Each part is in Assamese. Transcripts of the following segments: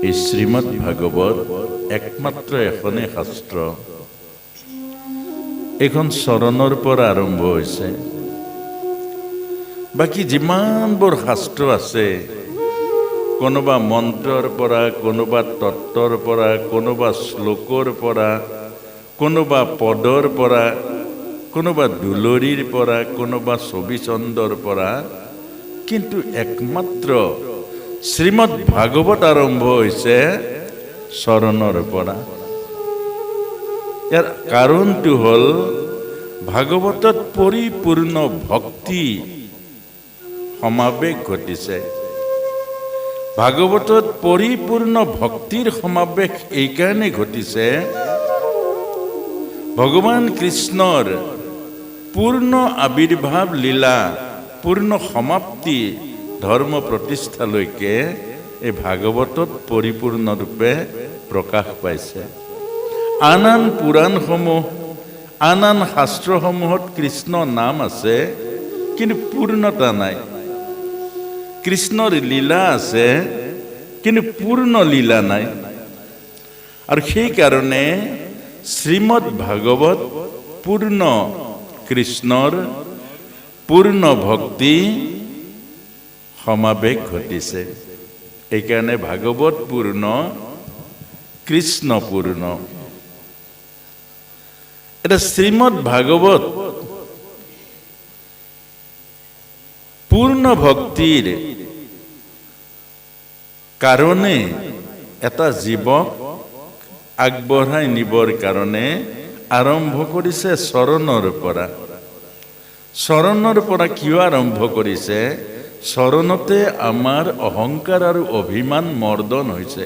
এই শ্ৰীমদ ভাগৱত একমাত্ৰ এখনেই শাস্ত্ৰ। এইখন চৰণৰ পৰা আৰম্ভ হৈছে। বাকী যিমানবোৰ শাস্ত্ৰ আছে, কোনোবা মন্ত্ৰৰ পৰা, কোনোবা তত্ত্বৰ পৰা, কোনোবা শ্লোকৰ পৰা, কোনোবা পদৰ পৰা, কোনোবা দুলৰীৰ পৰা, কোনোবা ছবিচন্দৰ পৰা, কিন্তু একমাত্ৰ শ্ৰীমদ ভাগৱত আৰম্ভ হৈছে চৰণৰ পৰা। ইয়াৰ কাৰণটো হ'ল ভাগৱতত পৰিপূৰ্ণ ভক্তি সমাৱেশ ঘটিছে। ভাগৱতত পৰিপূৰ্ণ ভক্তিৰ সমাৱেশ এইকাৰণে ঘটিছে, ভগৱান কৃষ্ণৰ পূৰ্ণ আবিৰ্ভাৱ লীলা, পূৰ্ণ সমাপ্তি, ধৰ্ম প্ৰতিষ্ঠালৈকে এই ভাগৱতত পৰিপূৰ্ণৰূপে প্ৰকাশ পাইছে। আন আন পুৰাণসমূহ, আন আন শাস্ত্ৰসমূহত কৃষ্ণ নাম আছে, কিন্তু পূৰ্ণতা নাই। কৃষ্ণৰ লীলা আছে, কিন্তু পূৰ্ণ লীলা নাই। আৰু সেইকাৰণে শ্ৰীমদ ভাগৱত পূৰ্ণ কৃষ্ণৰ পূৰ্ণ ভক্তি সমাৱেশ ঘটিছে। এইকাৰণে ভাগৱত পূৰ্ণ, কৃষ্ণ পূৰ্ণ। এটা শ্ৰীমদ ভাগৱত পূৰ্ণ ভক্তিৰ কাৰণে এটা জীৱক আগবঢ়াই নিবৰ কাৰণে আৰম্ভ কৰিছে চৰণৰ পৰা। চৰণৰ পৰা কিয় আৰম্ভ কৰিছে? চৰণতে আমাৰ অহংকাৰ আৰু অভিমান মৰ্দন হৈছে।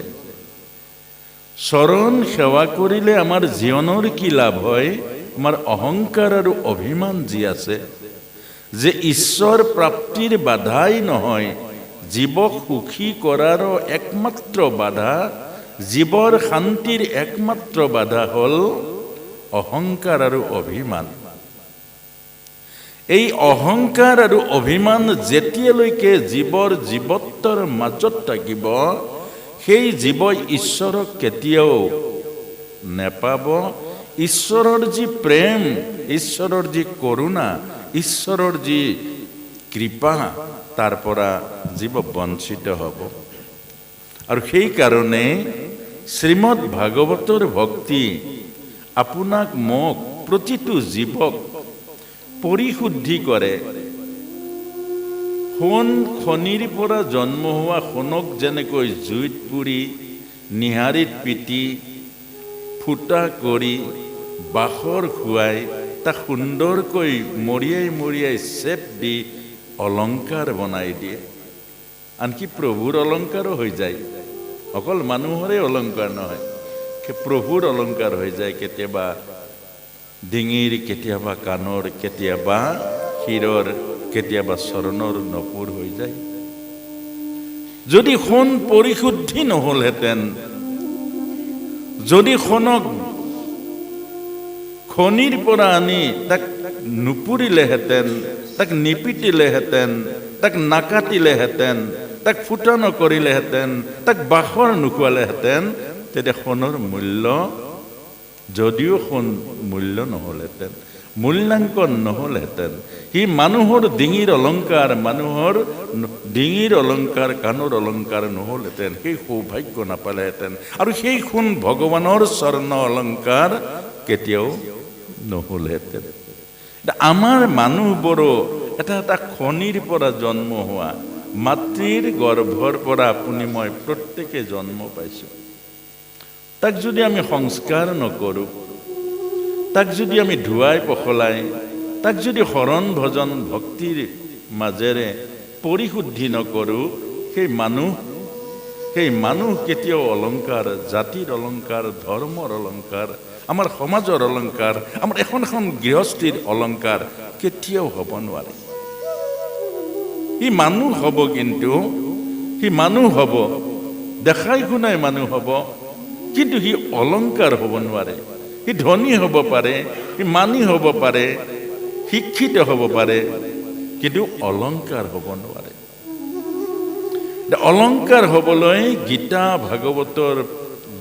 চৰণ সেৱা কৰিলে আমাৰ জীৱনৰ কি লাভ হয়? আমাৰ অহংকাৰ আৰু অভিমান যি আছে, যে ঈশ্বৰ প্ৰাপ্তিৰ বাধাই নহয়, জীৱক সুখী কৰাৰ একমাত্ৰ বাধা, জীৱৰ শান্তিৰ একমাত্ৰ বাধা হ'ল অহংকাৰ আৰু অভিমান। এই অহংকাৰ আৰু অভিমান যেতিয়ালৈকে জীৱৰ জীৱত্বৰ মাজত থাকিব, সেই জীৱই ঈশ্বৰক কেতিয়াও নেপাব। ঈশ্বৰৰ যি প্ৰেম, ঈশ্বৰৰ যি কৰোণা, ঈশ্বৰৰ যি কৃপা, তাৰ পৰা জীৱ বঞ্চিত হ'ব। আৰু সেইকাৰণে শ্ৰীমদ ভাগৱতৰ ভক্তি আপোনাক, মোক, প্ৰতিটো জীৱক পৰিশুদ্ধি কৰে। সোণ খনিৰ পৰা জন্ম হোৱা সোণক যেনেকৈ জুইত পুৰি, নিহাৰিত পিটি, ফুটা কৰি, বাখৰ খুৱাই, তাক সুন্দৰকৈ মৰিয়াই মৰিয়াই চেপ দি অলংকাৰ বনাই দিয়ে। আনকি প্ৰভুৰ অলংকাৰো হৈ যায়। অকল মানুহৰে অলংকাৰ নহয়, প্ৰভুৰ অলংকাৰ হৈ যায়। কেতিয়াবা ডিঙিৰ, কেতিয়াবা কাণৰ, কেতিয়াবা শিৰৰ, কেতিয়াবা চৰণৰ নপুৰ হৈ যায়। যদি সোণ পৰিশুদ্ধি নহলহেঁতেন, যদি সোণক খনিৰ পৰা আনি তাক নুপুৰিলেহেঁতেন, তাক নিপিটিলেহেঁতেন, তাক নাকাটিলেহেঁতেন, তাক ফুটা নকৰিলেহেঁতেন, তাক বাখৰ নোখোৱালেহেঁতেন, তেতিয়া সোণৰ মূল্য, যদিও সোণ মূল্য নহলহেঁতেন, মূল্যাংকন নহলহেঁতেন। সি মানুহৰ ডিঙিৰ অলংকাৰ, মানুহৰ ডিঙিৰ অলংকাৰ, কাণৰ অলংকাৰ নহলহেঁতেন, সেই সৌভাগ্য নাপালেহেঁতেন। আৰু সেই সোণ ভগৱানৰ স্বৰ্ণ অলংকাৰ কেতিয়াও নহলহেঁতেন। আমাৰ মানুহবোৰো এটা এটা খনিৰ পৰা জন্ম হোৱা, মাতৃৰ গৰ্ভৰ পৰা আপুনি মই প্ৰত্যেকে জন্ম পাইছোঁ। তাক যদি আমি সংস্কাৰ নকৰোঁ, তাক যদি আমি ধুৱাই পখলাই, তাক যদি শৰণ ভজন ভক্তিৰ মাজেৰে পৰিশুদ্ধি নকৰোঁ, সেই মানুহ কেতিয়াও অলংকাৰ, জাতিৰ অলংকাৰ, ধৰ্মৰ অলংকাৰ, আমাৰ সমাজৰ অলংকাৰ, আমাৰ এখন এখন গৃহস্থীৰ অলংকাৰ কেতিয়াও হ'ব নোৱাৰে। সি মানুহ হ'ব, কিন্তু সি মানুহ হ'ব, দেখাই শুনাই মানুহ হ'ব, কিন্তু সি অলংকাৰ হ'ব নোৱাৰে। সি ধনী হ'ব পাৰে, সি মানি হ'ব পাৰে, শিক্ষিত হ'ব পাৰে, কিন্তু অলংকাৰ হ'ব নোৱাৰে। অলংকাৰ হ'বলৈ গীতা ভাগৱতৰ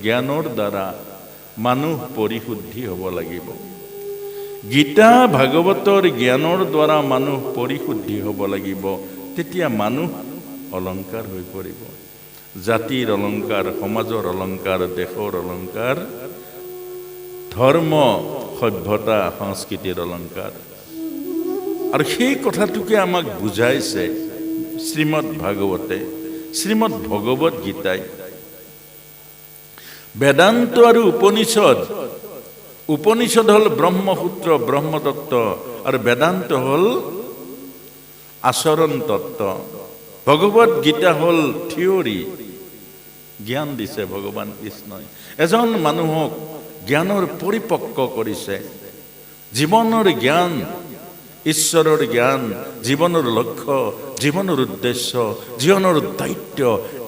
জ্ঞানৰ দ্বাৰা মানুহ পৰিশুদ্ধি হ'ব লাগিব। গীতা ভাগৱতৰ জ্ঞানৰ দ্বাৰা মানুহ পৰিশুদ্ধি হ'ব লাগিব। তেতিয়া মানুহ অলংকাৰ হৈ পৰিব। জাতিৰ অলংকাৰ, সমাজৰ অলংকাৰ, দেশৰ অলংকাৰ, ধৰ্ম, সভ্যতা, সংস্কৃতিৰ অলংকাৰ। আৰু সেই কথাটোকে আমাক বুজাইছে শ্ৰীমদ ভাগৱতে, শ্ৰীমদ ভগৱত গীতাই। বেদান্ত আৰু উপনিষদ, উপনিষদ হ'ল ব্ৰহ্মসূত্ৰ, ব্ৰহ্মতত্ত্ব, আৰু বেদান্ত হ'ল আচৰণ তত্ত্ব। ভগৱত গীতা হ'ল থিয়ৰী, জ্ঞান দিছে ভগৱান কৃষ্ণই। এজন মানুহক জ্ঞানৰ পৰিপক্ক কৰিছে। জীৱনৰ জ্ঞান, ঈশ্বৰৰ জ্ঞান, জীৱনৰ লক্ষ্য, জীৱনৰ উদ্দেশ্য, জীৱনৰ দায়িত্ব,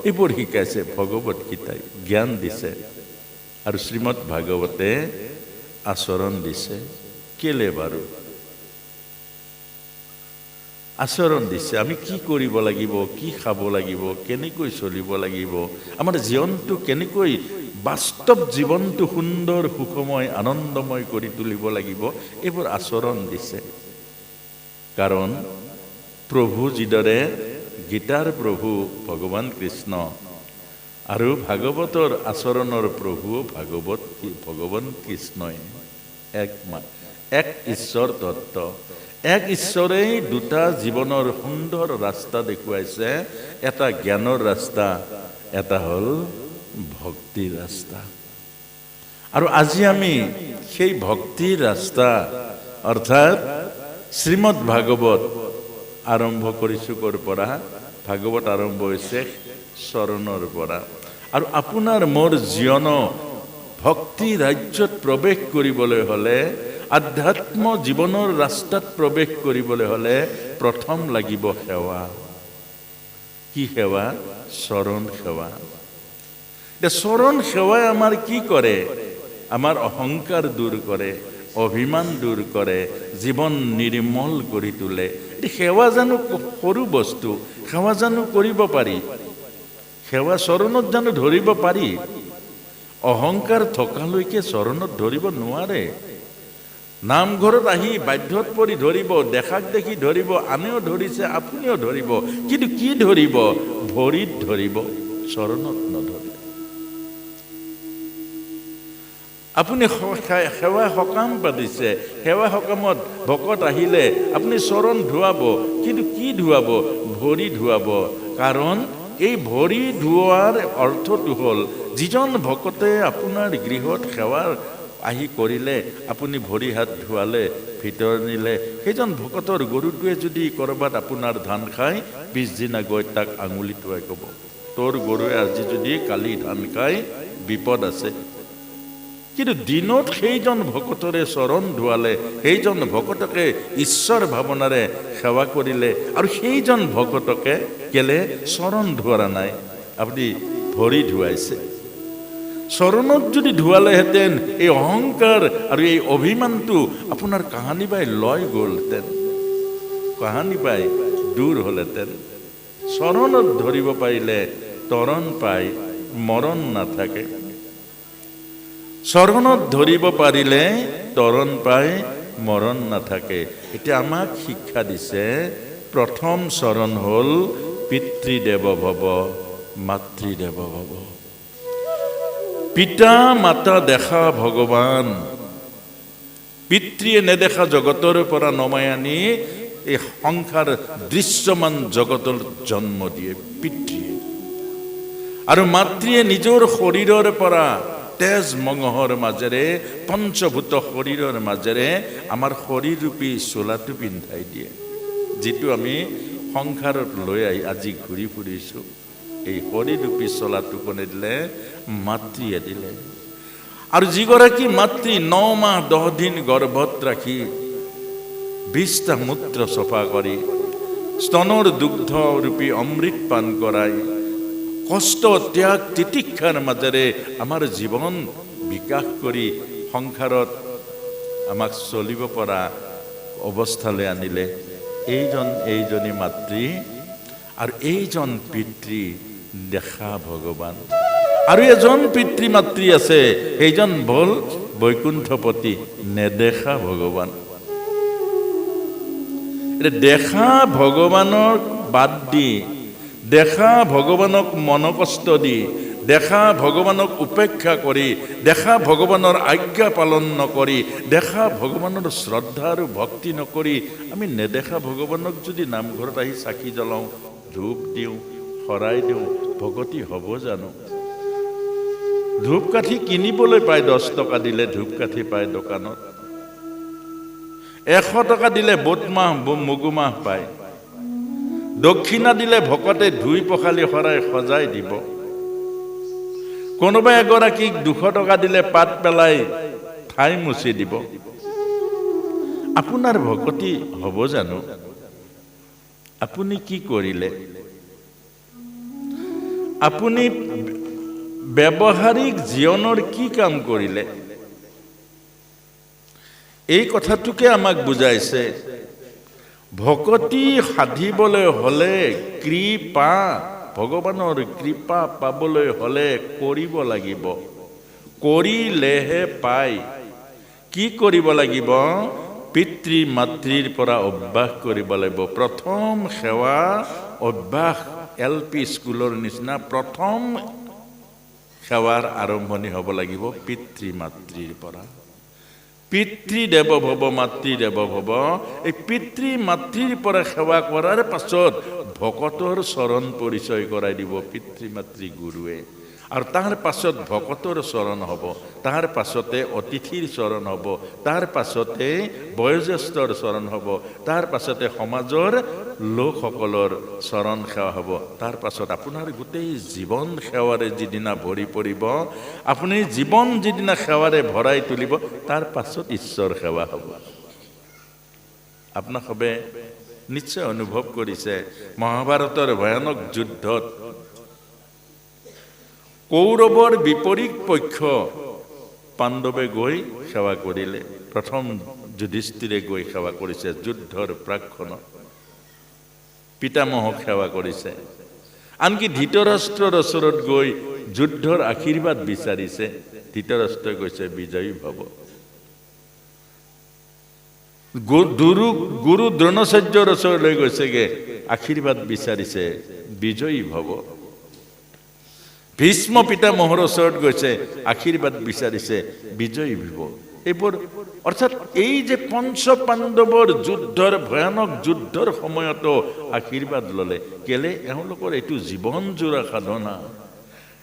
এইবোৰ শিকাইছে ভগৱত গীতাই, জ্ঞান দিছে। আৰু শ্ৰীমদ ভাগৱতে আচৰণ দিছে। কেলে বাৰু আচৰণ দিছে? আমি কি কৰিব লাগিব, কি খাব লাগিব, কেনেকৈ চলিব লাগিব, আমাৰ জীৱনটো কেনেকৈ, বাস্তৱ জীৱনটো সুন্দৰ, সুখময়, আনন্দময় কৰি তুলিব লাগিব, এইবোৰ আচৰণ দিছে। কাৰণ প্ৰভু যিদৰে, গীতাৰ প্ৰভু ভগৱান কৃষ্ণ আৰু ভাগৱতৰ আচৰণৰ প্ৰভু ভগৱান কৃষ্ণই এক ঈশ্বৰ তত্ত্ব। এক ঈশ্বৰেই দুটা জীৱনৰ সুন্দৰ ৰাস্তা দেখুৱাইছে। এটা জ্ঞানৰ ৰাস্তা, এটা হ'ল ভক্তিৰ ৰাস্তা। আৰু আজি আমি সেই ভক্তিৰ ৰাস্তা অৰ্থাৎ শ্ৰীমদ ভাগৱত আৰম্ভ কৰিছোঁ। ক'ৰ পৰা? ভাগৱত আৰম্ভ হৈছে চৰণৰ পৰা। আৰু আপোনাৰ মোৰ জীৱন ভক্তি ৰাজ্যত প্ৰৱেশ কৰিবলৈ হ'লে, আধ্যাত্ম জীৱনৰ ৰাস্তাত প্ৰৱেশ কৰিবলৈ হ'লে প্ৰথম লাগিব সেৱা। কি সেৱা? চৰণ সেৱা। চৰণ সেৱাই আমাৰ কি কৰে? আমাৰ অহংকাৰ দূৰ কৰে, অভিমান দূৰ কৰে, জীৱন নিৰ্মল কৰি তোলে। সেৱা জানো সৰু বস্তু? সেৱা জানো কৰিব পাৰি? সেৱা চৰণত জানো ধৰিব পাৰি? অহংকাৰ থকালৈকে চৰণত ধৰিব নোৱাৰে। নামঘৰত আহি বাধ্যত পৰি ধৰিব, দেখাক দেখি ধৰিব, আনেও ধৰিছে, আপুনিও ধৰিব। কিন্তু কি ধৰিব? ভৰিত ধৰিব, চৰণত নধৰিব। আপুনি সেৱা সকাম পাতিছে, সেৱা সকামত ভকত আহিলে আপুনি চৰণ ধুৱাব, কিন্তু কি ধুৱাব? ভৰি ধুৱাব। কাৰণ এই ভৰি ধুৱাৰ অৰ্থটো হ'ল, যিজন ভকতে আপোনাৰ গৃহত সেৱা আহি কৰিলে, আপুনি ভৰি হাত ধুৱালে, ভিতৰ নিলে, সেইজন ভকতৰ গৰুটোৱে যদি ক'ৰবাত আপোনাৰ ধান খায়, পিছদিনা গৈ তাক আঙুলি টুৱাই ক'ব, তোৰ গৰুৱে আজি যদি কালি ধান খায়, বিপদ আছে। কিন্তু দিনত সেইজন ভকতৰে চৰণ ধুৱালে, সেইজন ভকতকে ঈশ্বৰ ভাৱনাৰে সেৱা কৰিলে, আৰু সেইজন ভকতকে কেলে চৰণ ধুৱৰা নাই? আপুনি ভৰি ধুৱাইছে। চৰণত যদি ধুৱালেহেঁতেন এই অহংকাৰ আৰু এই অভিমানটো আপোনাৰ কাহানি বাই লয় গ'লহেঁতেন, কাহানি বাই দূৰ হ'লহেঁতেন। চৰণত ধৰিব পাৰিলে তৰণ পায়, মৰণ নাথাকে। চৰণত ধৰিব পাৰিলে তৰণ পায়, মৰণ নাথাকে। এতিয়া আমাক শিক্ষা দিছে, প্ৰথম চৰণ হ'ল পিতৃদেৱ ভৱ, মাতৃদেৱ ভৱ। পিতা মাতা দেখা ভগৱান, পিতৃয়ে নেদেখা জগতৰ পৰা নমাই আনি এই সংসাৰ দৃশ্যমান জগতৰ জন্ম দিয়ে পিতৃয়ে। আৰু মাতৃয়ে নিজৰ শৰীৰৰ পৰা তেজ মঙহৰ মাজেৰে, পঞ্চভূত শৰীৰৰ মাজেৰে আমাৰ শৰীৰৰূপী চোলাটো পিন্ধাই দিয়ে, যিটো আমি সংসাৰত লৈ আহি আজি ঘূৰি ফুৰিছোঁ। এই শৰীৰৰূপী চোলাটো কোনে দিলে? মাতৃয়ে দিলে। আৰু যিগৰাকী মাতৃ 9 মাহ 10 দিন গৰ্ভত ৰাখি 20টা মূত্ৰ চফা কৰি স্তনৰ দুগ্ধ ৰূপী অমৃত পান কৰাই, কষ্ট ত্যাগ তিতিক্ষাৰ মাজেৰে আমাৰ জীৱন বিকাশ কৰি সংসাৰত আমাক চলিব পৰা অৱস্থালৈ আনিলে, এইজনী মাতৃ আৰু এইজন পিতৃ দেখা ভগৱান। আৰু এজন পিতৃ মাতৃ আছে, সেইজন হ'ল বৈকুণ্ঠপতি, নেদেখা ভগৱান। দেখা ভগৱানক বাদ দি, দেখা ভগৱানক মনকষ্ট দি, দেখা ভগৱানক উপেক্ষা কৰি, দেখা ভগৱানৰ আজ্ঞা পালন নকৰি, দেখা ভগৱানৰ শ্ৰদ্ধা আৰু ভক্তি নকৰি আমি নেদেখা ভগৱানক যদি নামঘৰত আহি চাকি জ্বলাওঁ, ধূপ দিওঁ, শৰাই দিওঁ, ভকতি হ'ব জানো? ধূপকাঠি কিনিবলৈ পায়, 10 টকা দিলে ধূপকাঠি পায় দোকানত, 100 টকা দিলে বুটমাহ মগুমাহ পায়, দক্ষিণা দিলে ভকতে ধুই পখালি শৰাই সজাই দিব, কোনোবা এগৰাকীক 200 টকা দিলে পাত পেলাই ঠাই মুচি দিব। আপোনাৰ ভকতি হ'ব জানো? আপুনি কি কৰিলে? আপুনি ব্যৱহাৰিক জীৱনৰ কি কাম কৰিলে? এই কথাটোকে আমাক বুজাইছে। ভকতি সাধিবলৈ হ'লে কৃপা, ভগৱানৰ কৃপা পাবলৈ হ'লে কৰিব লাগিব, কৰিলেহে পায়। কি কৰিব লাগিব? পিতৃ মাতৃৰ পৰা অভ্যাস কৰিব লাগিব। প্ৰথম সেৱা অভ্যাস, LP স্কুলৰ নিচিনা প্ৰথম সেৱাৰ আৰম্ভণি হ'ব লাগিব পিতৃ মাতৃৰ পৰা। পিতৃ দেৱ ভৱ, মাতৃ দেৱ ভৱ। এই পিতৃ মাতৃৰ পৰা সেৱা কৰাৰ পাছত ভকতৰ চৰণ পৰিচয় কৰাই দিব পিতৃ মাতৃ গুৰুৱে। আৰু তাৰ পাছত ভকতৰ চৰণ হ'ব, তাৰ পাছতে অতিথিৰ চৰণ হ'ব, তাৰ পাছতে বয়োজ্যেষ্ঠৰ চৰণ হ'ব, তাৰ পাছতে সমাজৰ লোকসকলৰ চৰণ সেৱা হ'ব, তাৰ পাছত আপোনাৰ গোটেই জীৱন সেৱাৰে যিদিনা ভৰি পৰিব, আপুনি জীৱন যিদিনা সেৱাৰে ভৰাই তুলিব, তাৰ পাছত ঈশ্বৰ সেৱা হ'ব। আপোনালোকে নিশ্চয় অনুভৱ কৰিছে, মহাভাৰতৰ ভয়ানক যুদ্ধত কৌৰৱৰ বিপৰীত পক্ষ পাণ্ডৱে গৈ সেৱা কৰিলে। প্ৰথম যুধিষ্ঠিৰে গৈ সেৱা কৰিছে যুদ্ধৰ প্ৰাকক্ষণত, পিতামহক সেৱা কৰিছে। আনকি ধৃতৰাষ্ট্ৰৰ ওচৰত গৈ যুদ্ধৰ আশীৰ্বাদ বিচাৰিছে। ধৃতৰাষ্ট্ৰই কৈছে বিজয়ী ভৱ। গুৰু দ্ৰোণাচাৰ্যৰ ওচৰলৈ গৈছেগে, আশীৰ্বাদ বিচাৰিছে বিজয়ী ভৱ। ভীষ্ম পিতামহৰ ওচৰত গৈছে, আশীৰ্বাদ বিচাৰিছে বিজয়ী ভৱ। এইবোৰ অৰ্থাৎ এই যে পঞ্চ পাণ্ডৱৰ যুদ্ধৰ ভয়ানক যুদ্ধৰ সময়তো আশীৰ্বাদ ল'লে। কেলে? এওঁলোকৰ এইটো জীৱনজোৰা সাধনা।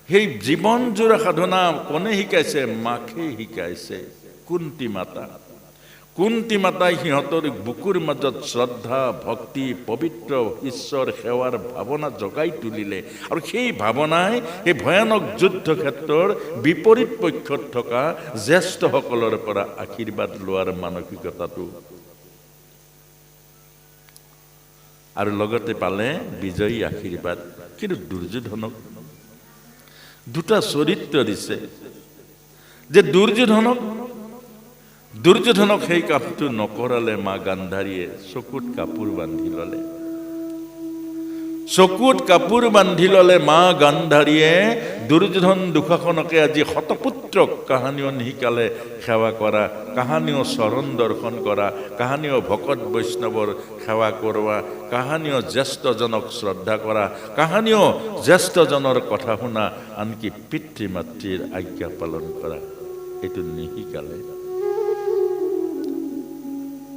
সেই জীৱনজোৰা সাধনা কোনে শিকাইছে? মাকে শিকাইছে, কুন্তি মাতা। কুন্তি মাতাই সিহঁতৰ বুকুৰ মাজত শ্ৰদ্ধা, ভক্তি, পবিত্ৰ ঈশ্বৰ সেৱাৰ ভাৱনা জগাই তুলিলে। আৰু সেই ভাৱনাই সেই ভয়ানক যুদ্ধ ক্ষেত্ৰৰ বিপৰীত পক্ষত থকা জ্যেষ্ঠসকলৰ পৰা আশীৰ্বাদ লোৱাৰ মানসিকতাটো, আৰু লগতে পালে বিজয়ী আশীৰ্বাদ। কিন্তু দুৰ্যোধনক দুটা চৰিত্ৰ দিছে যে দুৰ্যোধনক সেই কামটো নকৰালে মা গান্ধাৰীয়ে চকুত কাপোৰ বান্ধি ল'লে। চকুত কাপোৰ বান্ধি ল'লে মা গান্ধাৰীয়ে। দুৰ্যোধন দুঃশাসনকে আজি শতপুত্ৰক কাহানিও শিকালে সেৱা কৰা, কাহানিও চৰণ দৰ্শন কৰা, কাহানিও ভকত বৈষ্ণৱৰ সেৱা কৰোৱা, কাহানিও জ্যেষ্ঠজনক শ্ৰদ্ধা কৰা, কাহানিও জ্যেষ্ঠজনৰ কথা শুনা, আনকি পিতৃ মাতৃৰ আজ্ঞা পালন কৰা, এইটো নিশিকালে।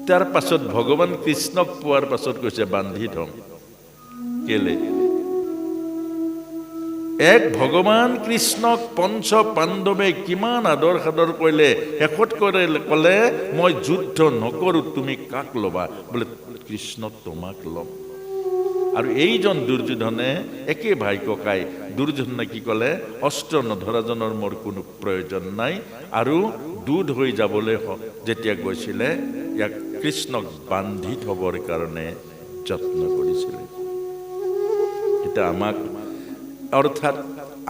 তাৰ পাছত ভগৱান কৃষ্ণক পোৱাৰ পাছত কৈছে বান্ধি থম। কেলে? এক ভগৱান কৃষ্ণক পঞ্চ পাণ্ডৱে কিমান আদৰ সাদৰ কৰিলে, শেষত ক'লে মই যুদ্ধ নকৰোঁ, তুমি কাক ল'বা? বোলে কৃষ্ণ তোমাক ল'ম। আৰু এইজন দুৰ্যোধনে একে ভাই ককাই। দুৰ্যোধনে কি ক'লে? অস্ত্ৰ নধৰাজনৰ মোৰ কোনো প্ৰয়োজন নাই। আৰু দুধ হৈ যাবলৈ যেতিয়া গৈছিলে, ইয়াক কৃষ্ণক বান্ধি থবৰ কাৰণে যত্ন কৰিছিলে। এটা আমাক, অৰ্থাৎ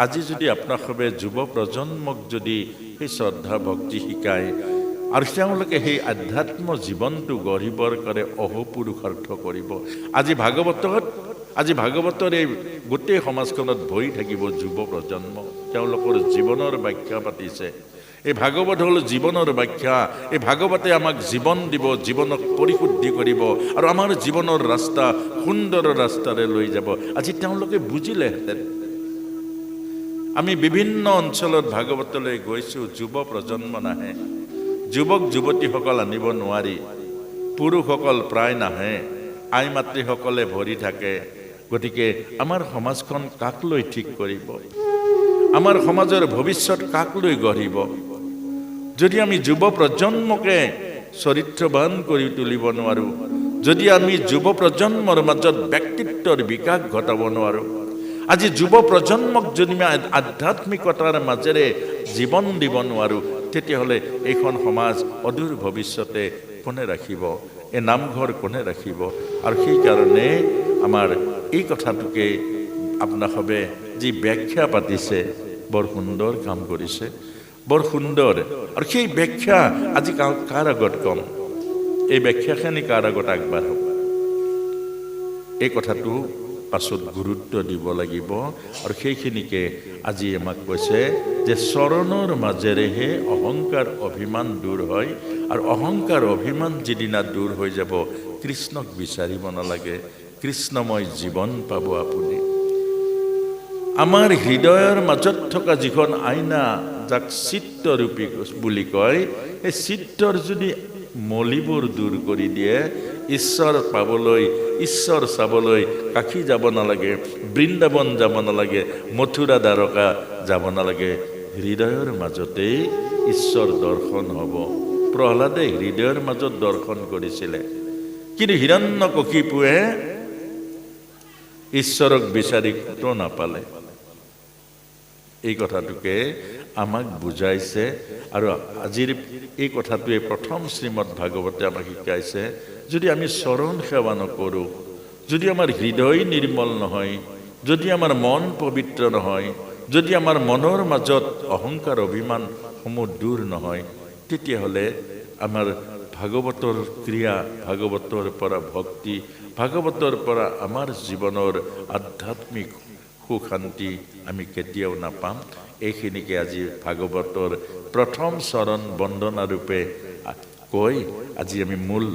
আজি যদি আপোনালোকে যুৱ প্ৰজন্মক যদি সেই শ্ৰদ্ধা ভক্তি শিকায় আৰু তেওঁলোকে সেই আধ্যাত্ম জীৱনটো গঢ়িবৰ কাৰণে অহোপুৰুষাৰ্থ কৰিব। আজি ভাগৱতত আজি ভাগৱতৰ এই গোটেই সমাজখনত ভৰি থাকিব যুৱ প্ৰজন্ম, তেওঁলোকৰ জীৱনৰ ব্যাখ্যা পাতিছে। এই ভাগৱত হ'ল জীৱনৰ ব্যাখ্যা। এই ভাগৱতে আমাক জীৱন দিব, জীৱনক পৰিশুদ্ধি কৰিব আৰু আমাৰ জীৱনৰ ৰাস্তা সুন্দৰ ৰাস্তাৰে লৈ যাব। আজি তেওঁলোকে বুজিলেহেঁতেন। আমি বিভিন্ন অঞ্চলত ভাগৱতলৈ গৈছোঁ, যুৱ প্ৰজন্ম নাহে, যুৱক যুৱতীসকল আনিব নোৱাৰি, পুৰুষসকল প্ৰায় নাহে, আই মাতৃসকলে ভৰি থাকে। গতিকে আমাৰ সমাজখন কাক লৈ ঠিক কৰিব? আমাৰ সমাজৰ ভৱিষ্যত কাক লৈ গঢ়িব? যদি আমি যুৱ প্ৰজন্মকে চৰিত্ৰবান কৰি তুলিব নোৱাৰোঁ, যদি আমি যুৱ প্ৰজন্মৰ মাজত ব্যক্তিত্বৰ বিকাশ ঘটাব নোৱাৰোঁ, আজি যুৱ প্ৰজন্মক যদি আমি আধ্যাত্মিকতাৰ মাজেৰে জীৱন দিব নোৱাৰোঁ, তেতিয়াহ'লে এইখন সমাজ অদূৰ ভৱিষ্যতে কোনে ৰাখিব? এই নামঘৰ কোনে ৰাখিব? আৰু সেইকাৰণে আমাৰ এই কথাটোকে আপোনাসবে যি ব্যাখ্যা পাতিছে, বৰ সুন্দৰ কাম কৰিছে, বৰ সুন্দৰ। আৰু সেই ব্যাখ্যা আজি কাৰ আগত কম? এই ব্যাখ্যাখিনি কাৰ আগত আগবাঢ়ক? এই কথাটো পাছত গুৰুত্ব দিব লাগিব। আৰু সেইখিনিকে আজি আমাক কৈছে যে চৰণৰ মাজেৰেহে অহংকাৰ অভিমান দূৰ হয়, আৰু অহংকাৰ অভিমান যিদিনা দূৰ হৈ যাব, কৃষ্ণক বিচাৰিব নালাগে, কৃষ্ণময় জীৱন পাব আপুনি। আমাৰ হৃদয়ৰ মাজত থকা যিখন আইনা, যাক চিত্তৰূপী বুলি কয়, এই চিত্তৰ যদি মলিবোৰ দূৰ কৰি দিয়ে, ঈশ্বৰ পাবলৈ, ঈশ্বৰ চাবলৈ কাশী যাব নালাগে, বৃন্দাবন যাব নালাগে, মথুৰা দ্বাৰকা যাব নালাগে, হৃদয়ৰ মাজতেই ঈশ্বৰ দৰ্শন হ'ব। প্ৰহ্লাদে হৃদয়ৰ মাজত দৰ্শন কৰিছিলে, কিন্তু হিৰণ্যকশিপুৱে ঈশ্বৰক বিচাৰি ক'তো নাপালে। এই কথাটোকে আমাক বুজাইছে। আৰু আজিৰ এই কথাটোৱে প্ৰথম শ্ৰীমদ ভাগৱতে আমাক শিকাইছে, যদি আমি চৰণ সেৱা নকৰোঁ, যদি আমাৰ হৃদয় নিৰ্মল নহয়, যদি আমাৰ মন পবিত্ৰ নহয়, যদি আমাৰ মনৰ মাজত অহংকাৰ অভিমানসমূহ দূৰ নহয়, তেতিয়াহ'লে আমাৰ ভাগৱতৰ ক্ৰিয়া, ভাগৱতৰ পৰা ভক্তি, ভাগৱতৰ পৰা আমাৰ জীৱনৰ আধ্যাত্মিক সুখ শান্তি আমি কেতিয়াও নাপাম। এইখিনিকে আজি ভাগৱতৰ প্ৰথম চৰণ বন্দনা ৰূপে কৈ আজি আমি মূল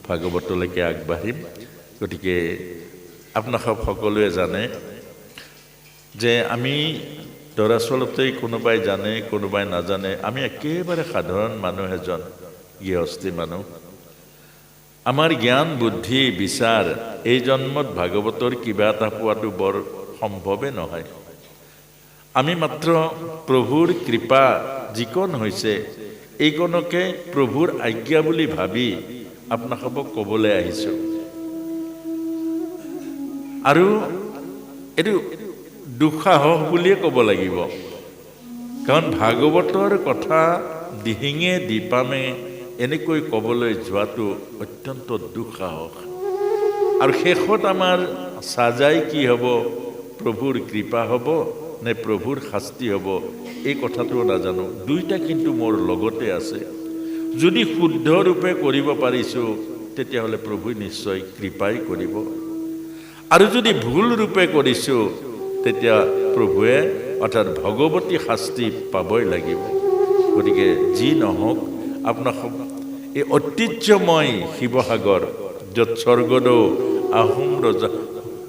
ভাগৱতলৈকে আগবাঢ়িম। গতিকে আপোনালোক সকলোৱে জানে যে আমি দৰাচলতেই কোনোবাই জানে, কোনোবাই নাজানে, আমি একেবাৰে সাধাৰণ মানুহ এজন, গৃহস্থী মানুহ। আমাৰ জ্ঞান বুদ্ধি বিচাৰ এই জন্মত ভাগৱতৰ কিবা এটা পোৱাটো বৰ সম্ভৱে নহয়। আমি মাত্ৰ প্ৰভুৰ কৃপা যিকণ হৈছে, এইকণকে প্ৰভুৰ আজ্ঞা বুলি ভাবি আপোনালোকক ক'বলৈ আহিছোঁ। আৰু এইটো দুঃসাহস বুলিয়ে ক'ব লাগিব, কাৰণ ভাগৱতৰ কথা দিহিঙে দীপামে এনেকৈ ক'বলৈ যোৱাটো অত্যন্ত দুঃসাহস। আৰু শেষত আমাৰ সাজাই কি হ'ব? প্ৰভুৰ কৃপা হ'ব নে প্ৰভুৰ শাস্তি হ'ব? এই কথাটো নাজানো, দুইটা কিন্তু মোৰ লগতে আছে। যদি শুদ্ধ ৰূপে কৰিব পাৰিছোঁ, তেতিয়াহ'লে প্ৰভুই নিশ্চয় কৃপাই কৰিব, আৰু যদি ভুল ৰূপে কৰিছোঁ, তেতিয়া প্ৰভুৱে অৰ্থাৎ ভগৱতী শাস্তি পাবই লাগিব। গতিকে যি নহওক, আপোনাক এই ঐতিহ্যময় শিৱসাগৰ, য'ত স্বৰ্গদেউ আহোম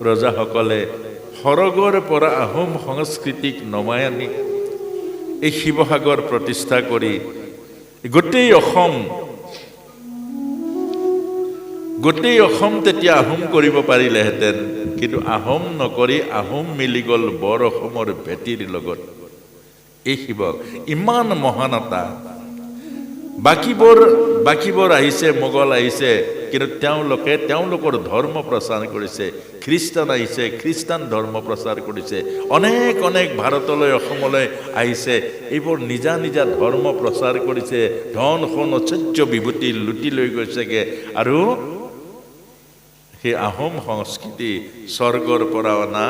ৰজাসকলে সৰগৰ পৰা আহোম সংস্কৃতিক নমাই আনি এই শিৱসাগৰ প্ৰতিষ্ঠা কৰি গোটেই অসম তেতিয়া আহোম কৰিব পাৰিলেহেঁতেন, কিন্তু আহোম নকৰি আহোম মিলি গ'ল বৰ অসমৰ ভেটিৰ লগত। এই শিৱ ইমান মহানতা, বাকীবোৰ আহিছে, মোগল আহিছে, কিন্তু তেওঁলোকে তেওঁলোকৰ ধৰ্ম প্ৰচাৰ কৰিছে। খ্ৰীষ্টান আহিছে, খ্ৰীষ্টান ধৰ্ম প্ৰচাৰ কৰিছে। অনেক ভাৰতলৈ, অসমলৈ আহিছে, এইবোৰ নিজা নিজা ধৰ্ম প্ৰচাৰ কৰিছে। ধন সোণ ঐশ্বৰ্য বিভূতি লুটি লৈ গৈছেগে। আৰু সেই আহোম সংস্কৃতি স্বৰ্গৰ পৰা অনা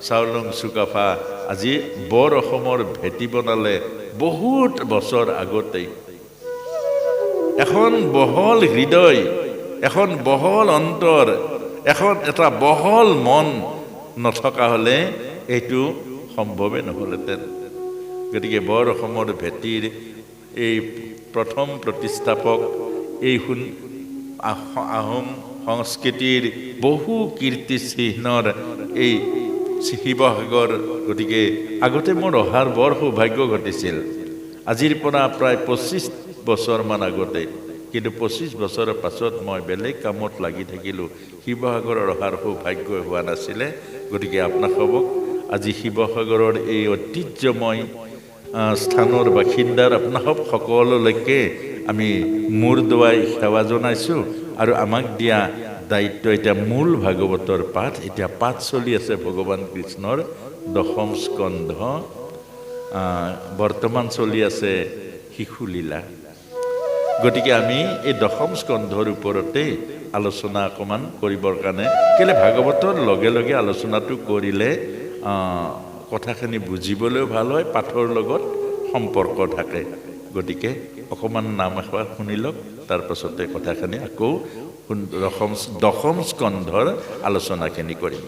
চাওলুং চুকাফা আজি বৰ অসমৰ ভেটি বনালে বহুত বছৰ আগতেই। এখন বহল হৃদয়, এখন বহল অন্তৰ, এটা বহল মন নথকা হ'লে এইটো সম্ভৱেই নহ'লহেঁতেন। গতিকে বৰ অসমৰ ভেটিৰ এই প্ৰথম প্ৰতিষ্ঠাপক এই আহোম সংস্কৃতিৰ বহু কীৰ্তিচিহ্নৰ এই শিৱসাগৰ। গতিকে আগতে মোৰ অহাৰ বৰ সৌভাগ্য ঘটিছিল, আজিৰ পৰা প্ৰায় 25 বছৰমান আগতে। কিন্তু 25 বছৰৰ পাছত মই বেলেগ কামত লাগি থাকিলোঁ, শিৱসাগৰৰ অহাৰ সৌভাগ্য হোৱা নাছিলে। গতিকে আপোনাসৱক আজি শিৱসাগৰৰ এই ঐতিহ্যময় স্থানৰ বাসিন্দাৰ আপোনাসৱ সকলোলৈকে আমি মূৰ দোৱাই সেৱা জনাইছোঁ। আৰু আমাক দিয়া দায়িত্ব এতিয়া মূল ভাগৱতৰ পাঠ, এতিয়া পাঠ চলি আছে ভগৱান কৃষ্ণৰ 10ম স্কন্ধ, বৰ্তমান চলি আছে শিশুলীলা। গতিকে আমি এই 10ম স্কন্ধৰ ওপৰতে আলোচনা অকণমান কৰিবৰ কাৰণে, কেলে ভাগৱতৰ লগে লগে আলোচনাটো কৰিলে কথাখিনি বুজিবলৈও ভাল হয়, পাঠৰ লগত সম্পৰ্ক থাকে। গতিকে অকণমান নাম এষাৰ শুনি লওক, তাৰপাছতে কথাখিনি আকৌ 10ম স্কন্ধৰ আলোচনাখিনি কৰিম।